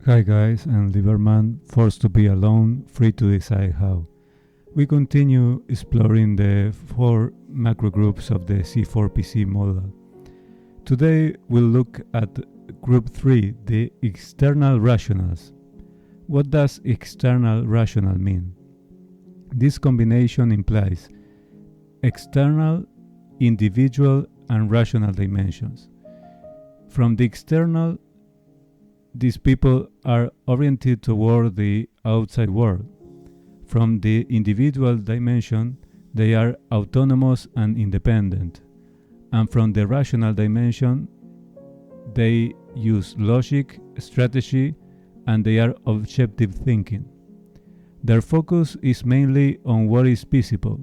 Hi guys, I'm Libertman, forced to be alone, free to decide how. We continue exploring the four macro groups of the C4PC model. Today we'll look at group 3, the external rationals. What does external rational mean? This combination implies external, individual, and rational dimensions. From the external, these people are oriented toward the outside world. From the individual dimension, they are autonomous and independent. And from the rational dimension, they use logic, strategy, and they are objective thinking. Their focus is mainly on what is visible,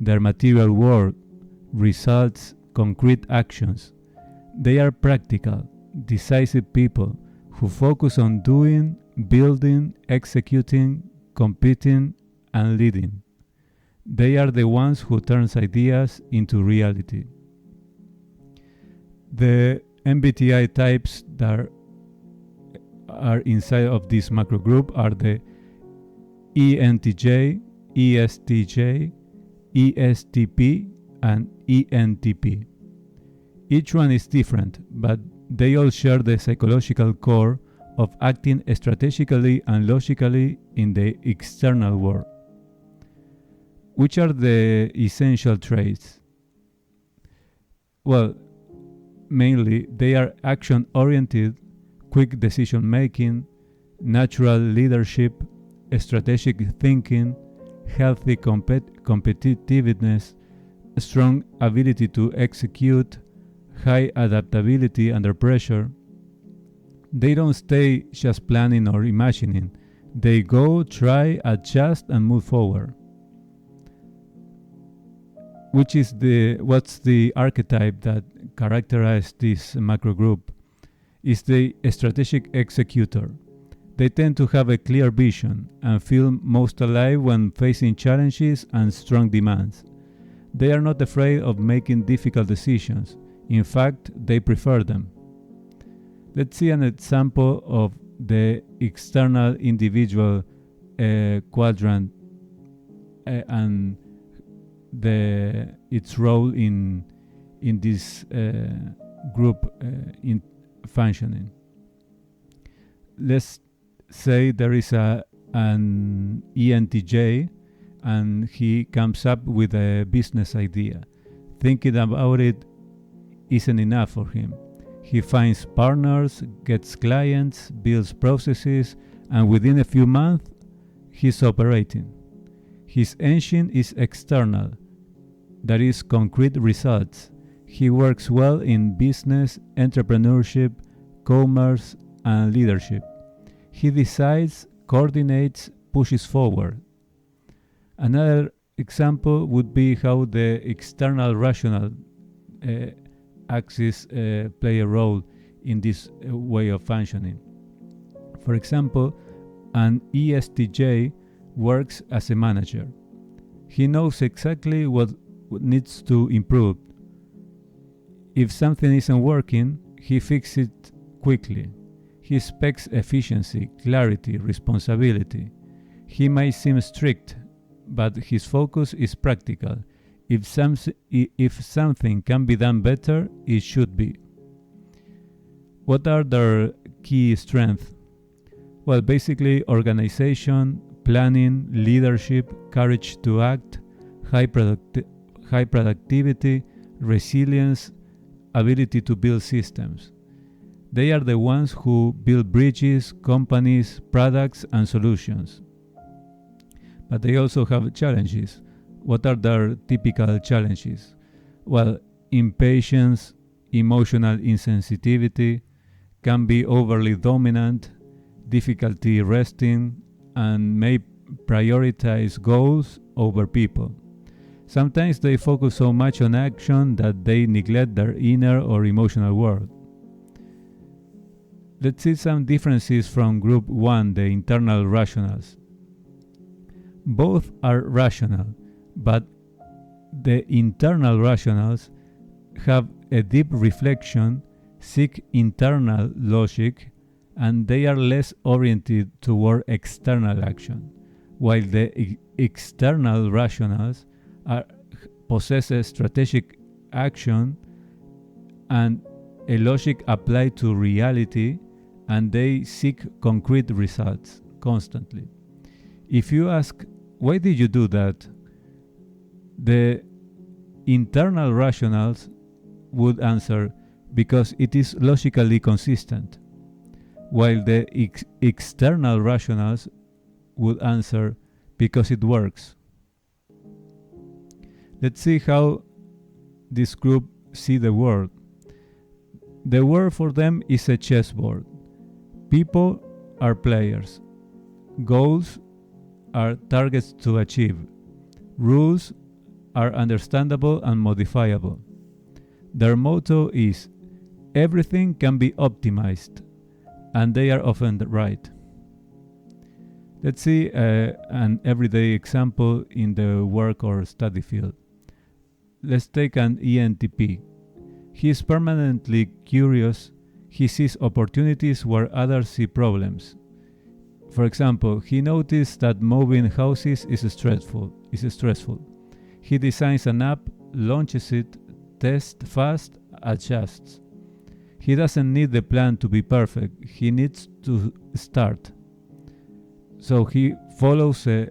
their material world, results, concrete actions. They are practical, decisive people who focus on doing, building, executing, competing, and leading. They are the ones who turn ideas into reality. The MBTI types that are inside of this macro group are the ENTJ, ESTJ, ESTP, and ENTP. Each one is different, but they all share the psychological core of acting strategically and logically in the external world. Which are the essential traits? Well, mainly they are action-oriented, quick decision-making, natural leadership, strategic thinking, healthy competitiveness, strong ability to execute, high adaptability under pressure. They don't stay just planning or imagining. They go, try, adjust, and move forward. What's the archetype that characterizes this macro group? Is the strategic executor. They tend to have a clear vision and feel most alive when facing challenges and strong demands. They are not afraid of making difficult decisions. In fact, they prefer them. Let's see an example of the external individual quadrant and its role in this group in functioning. Let's say there is an ENTJ and he comes up with a business idea. Thinking about it isn't enough for him. He finds partners, gets clients, builds processes, and within a few months, he's operating. His engine is external, that is, concrete results. He works well in business, entrepreneurship, commerce, and leadership. He decides, coordinates, pushes forward. Another example would be how the external rational axis play a role in this way of functioning. For example, an ESTJ works as a manager. He knows exactly what needs to improve. If something isn't working, he fixes it quickly. He expects efficiency, clarity, responsibility. He may seem strict, but his focus is practical. If something can be done better, it should be. What are their key strengths? Well, basically organization, planning, leadership, courage to act, high productivity, resilience, ability to build systems. They are the ones who build bridges, companies, products, and solutions. But they also have challenges. What are their typical challenges? Well, impatience, emotional insensitivity, can be overly dominant, difficulty resting, and may prioritize goals over people. Sometimes they focus so much on action that they neglect their inner or emotional world. Let's see some differences from group 1, the internal rationals. Both are rational, but the internal rationals have a deep reflection, seek internal logic, and they are less oriented toward external action, while the external rationals possess a strategic action and a logic applied to reality, and they seek concrete results constantly. If you ask, why did you do that? The internal rationals would answer, because it is logically consistent, while the external rationals would answer, because it works. Let's see how this group see the world. The world for them is a chessboard. People are players. Goals are targets to achieve. Rules are understandable and modifiable. Their motto is, everything can be optimized, and they are often right. Let's see an everyday example in the work or study field. Let's take an ENTP. He is permanently curious. He sees opportunities where others see problems. For example, he noticed that moving houses is stressful. He designs an app, launches it, tests fast, adjusts. He doesn't need the plan to be perfect. He needs to start. So he follows a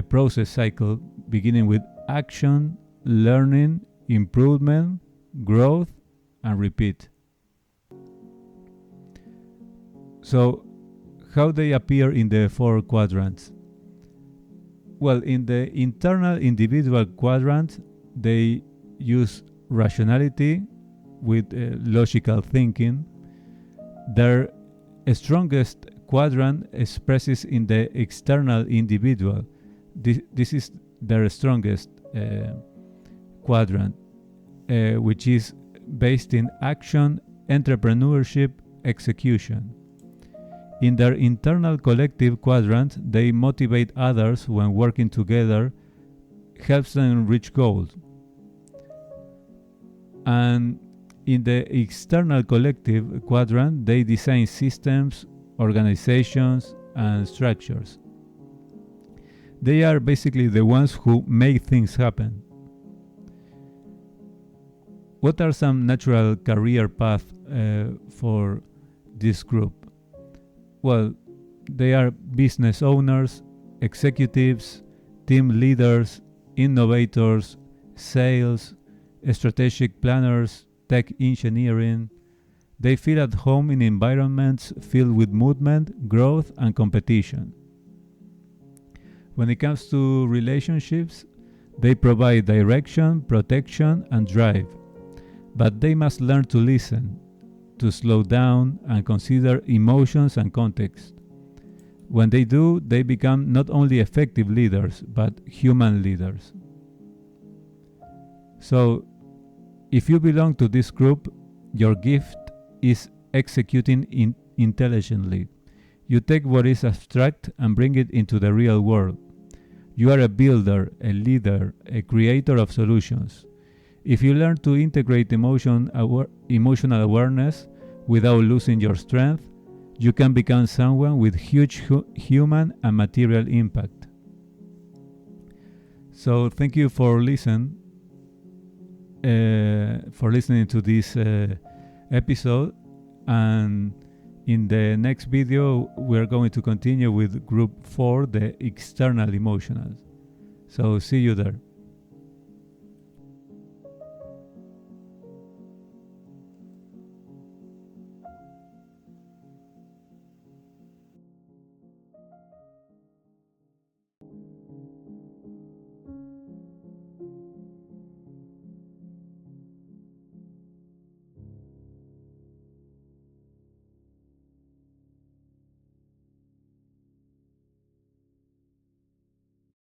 process cycle beginning with action, learning, improvement, growth, and repeat. So, how they appear in the 4 quadrants? Well, in the internal individual quadrant, they use rationality with logical thinking. Their strongest quadrant expresses in the external individual. This is their strongest quadrant, which is based in action, entrepreneurship, execution. In their internal collective quadrant, they motivate others when working together, helps them reach goals. And in the external collective quadrant, they design systems, organizations, and structures. They are basically the ones who make things happen. What are some natural career paths for this group? Well, they are business owners, executives, team leaders, innovators, sales, strategic planners, tech engineering. They feel at home in environments filled with movement, growth, and competition. When it comes to relationships, they provide direction, protection, and drive. But they must learn to listen, to slow down, and consider emotions and context. When they do, they become not only effective leaders, but human leaders. So, if you belong to this group, your gift is executing intelligently. You take what is abstract and bring it into the real world. You are a builder, a leader, a creator of solutions. If you learn to integrate emotional awareness without losing your strength, you can become someone with huge human and material impact. So thank you for listening to this episode, and in the next video we're going to continue with group 4, the external emotionals. So see you there.